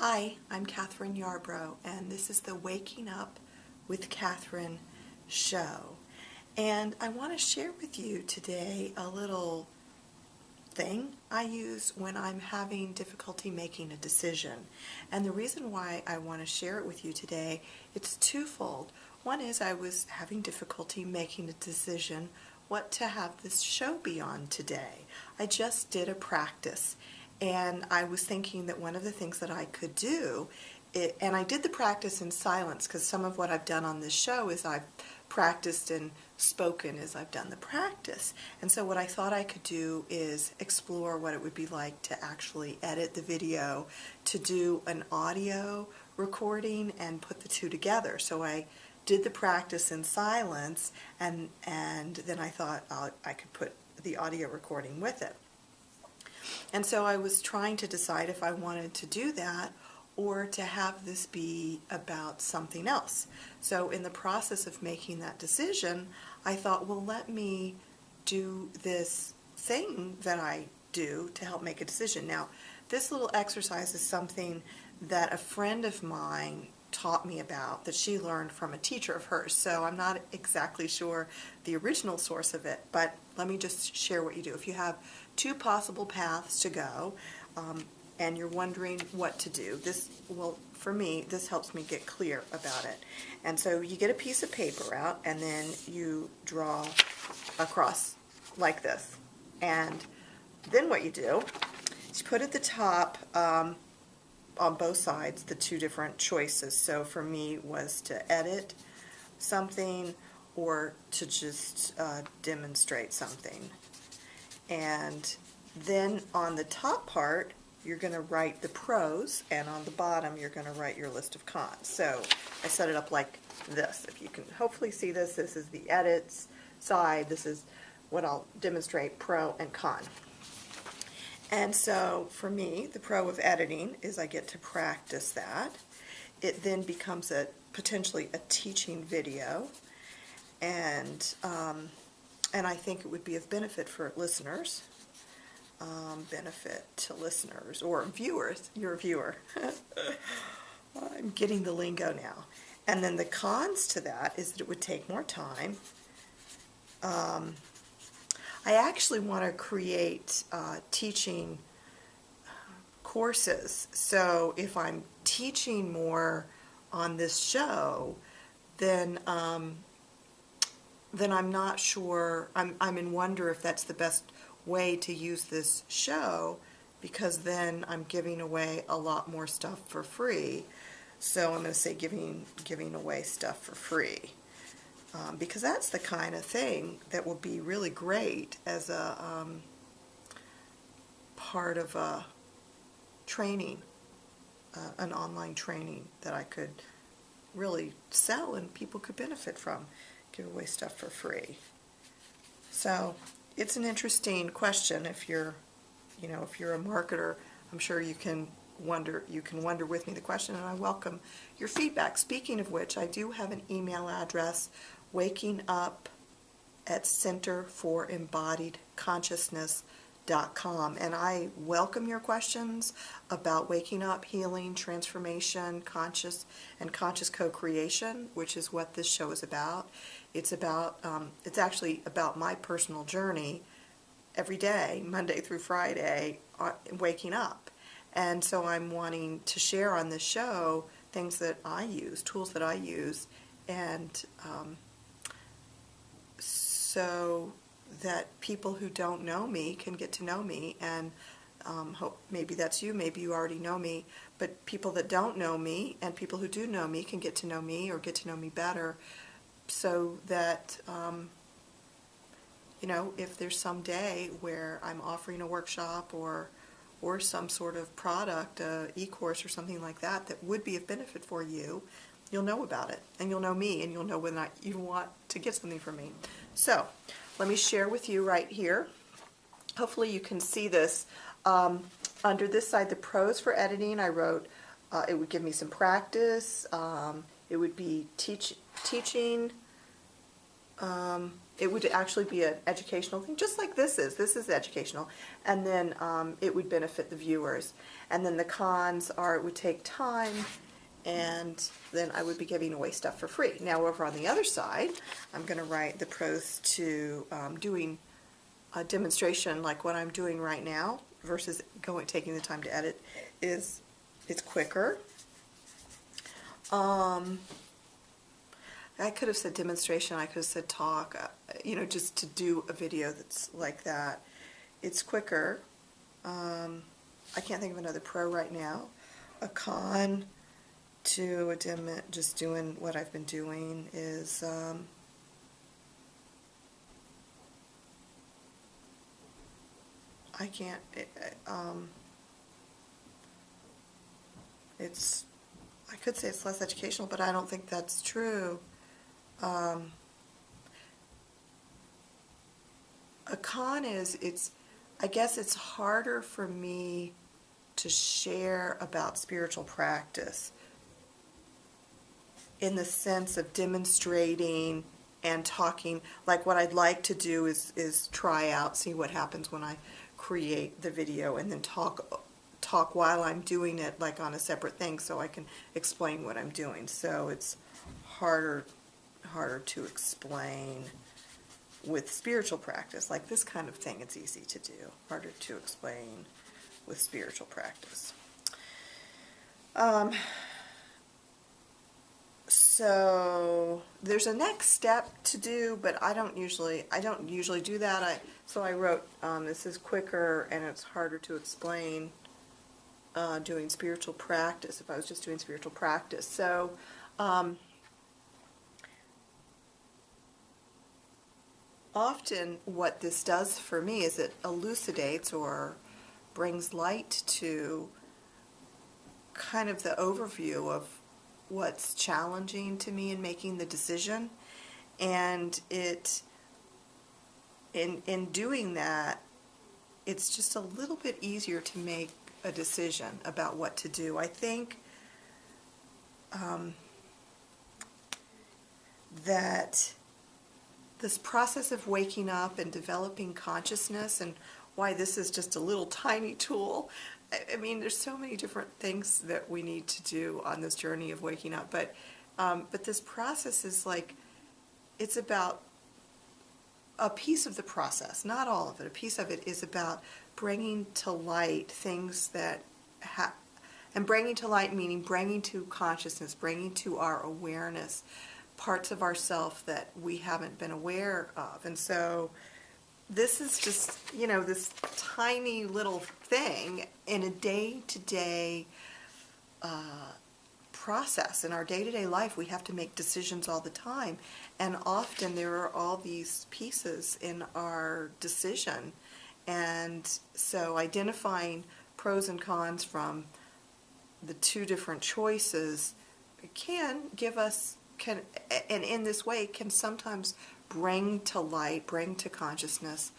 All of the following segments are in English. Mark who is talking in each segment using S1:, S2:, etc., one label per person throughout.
S1: Hi, I'm Kathryn Yarborough, and this is the Waking Up with Kathryn show. And I want to share with you today a little thing I use when I'm having difficulty making a decision. And the reason why I want to share it with you today, it's twofold. One is I was having difficulty making a decision what to have this show be on today. I just did a practice, and I was thinking that one of the things that I could do, and I did the practice in silence because some of what I've done on this show is I've practiced and spoken as I've done the practice. And so what I thought I could do is explore what it would be like to actually edit the video, to do an audio recording and put the two together. So I did the practice in silence, and then I thought I could put the audio recording with it. And so I was trying to decide if I wanted to do that or to have this be about something else. So in the process of making that decision, I thought, well, let me do this thing that I do to help make a decision. Now, this little exercise is something that a friend of mine taught me about, that she learned from a teacher of hers. So I'm not exactly sure the original source of it, but let me just share what you do. If you have two possible paths to go, and you're wondering what to do, for me, this helps me get clear about it. And so you get a piece of paper out, and then you draw a cross like this. And then what you do is you put at the top, on both sides, the two different choices. So for me was to edit something or to just demonstrate something. And then on the top part, you're going to write the pros, and on the bottom you're going to write your list of cons. So I set it up like this. If you can hopefully see this, this is the edits side, this is what I'll demonstrate, pro and con. And so for me, the pro of editing is I get to practice that. It then becomes potentially a teaching video, and I think it would be of benefit for listeners. Benefit to listeners or viewers. You're a viewer. I'm getting the lingo now. And then the cons to that is that it would take more time. I actually want to create teaching courses. So if I'm teaching more on this show, then I'm not sure. I'm in wonder if that's the best way to use this show, because then I'm giving away a lot more stuff for free. So I'm going to say giving away stuff for free. Because that's the kind of thing that will be really great as a part of a training, an online training that I could really sell and people could benefit from. Give away stuff for free. So it's an interesting question. If you're a marketer, I'm sure you can wonder with me the question, and I welcome your feedback. Speaking of which, I do have an email address, wakingup@centerforembodiedconsciousness.com, and I welcome your questions about waking up, healing, transformation, conscious co-creation, which is what this show is about. It's actually about my personal journey every day, Monday through Friday, waking up. And so I'm wanting to share on this show things that I use, tools that I use, and so that people who don't know me can get to know me, and maybe that's you, maybe you already know me, but people that don't know me and people who do know me can get to know me or get to know me better, so that if there's some day where I'm offering a workshop or some sort of product, e-course or something like that, that would be of benefit for you, you'll know about it, and you'll know me, and you'll know whether or not you want to get something from me. So let me share with you right here. Hopefully you can see this. Under this side, the pros for editing, I wrote it would give me some practice. It would be teaching it would actually be an educational thing, just like this is. This is educational. And then it would benefit the viewers. And then the cons are it would take time, and then I would be giving away stuff for free. Now over on the other side, I'm going to write the pros to doing a demonstration like what I'm doing right now versus taking the time to edit is it's quicker. I could have said demonstration, I could have said talk, just to do a video that's like that. It's quicker. I can't think of another pro right now. A con to just doing what I've been doing is I can't, I could say it's less educational, but I don't think that's true. A con is I guess it's harder for me to share about spiritual practice in the sense of demonstrating and talking. Like what I'd like to do is try out, see what happens when I create the video, and then talk while I'm doing it, like on a separate thing, so I can explain what I'm doing. So it's harder to explain with spiritual practice. Like this kind of thing, it's easy to do. Harder to explain with spiritual practice. So there's a next step to do, but I don't usually do that. So I wrote this is quicker and it's harder to explain doing spiritual practice if I was just doing spiritual practice. So often what this does for me is it elucidates or brings light to kind of the overview of what's challenging to me in making the decision, and in doing that, it's just a little bit easier to make a decision about what to do. I think that this process of waking up and developing consciousness, and why this is just a little tiny tool. I mean, there's so many different things that we need to do on this journey of waking up, but this process is like, it's about a piece of the process, not all of it. A piece of it is about bringing to light things that and bringing to light meaning bringing to consciousness, bringing to our awareness parts of ourself that we haven't been aware of. And so this is just, this tiny little thing in a day-to-day process. In our day-to-day life, we have to make decisions all the time. And often there are all these pieces in our decision. And so identifying pros and cons from the two different choices can give us, and in this way can sometimes bring to light, bring to consciousness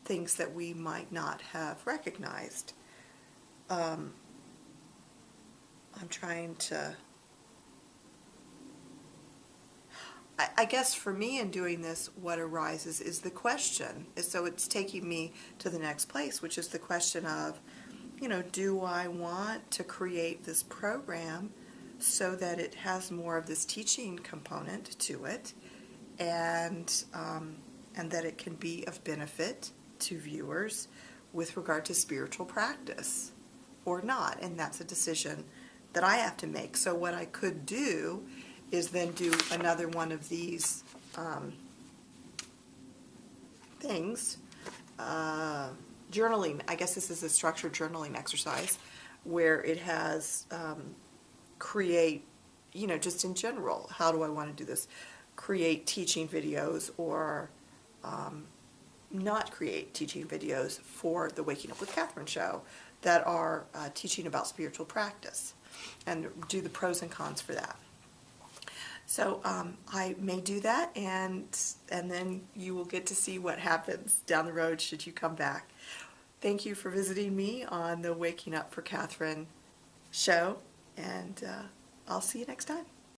S1: things that we might not have recognized. I'm trying to, I guess for me in doing this, what arises is the question. So it's taking me to the next place, which is the question of, do I want to create this program so that it has more of this teaching component to it, and that it can be of benefit to viewers with regard to spiritual practice or not? And that's a decision that I have to make. So what I could do is then do another one of these things, journaling. I guess this is a structured journaling exercise where it has create, just in general, how do I want to do this? Create teaching videos or not create teaching videos for the Waking Up with Kathryn show that are teaching about spiritual practice, and do the pros and cons for that. So I may do that, and then you will get to see what happens down the road should you come back. Thank you for visiting me on the Waking Up for Kathryn show, and I'll see you next time.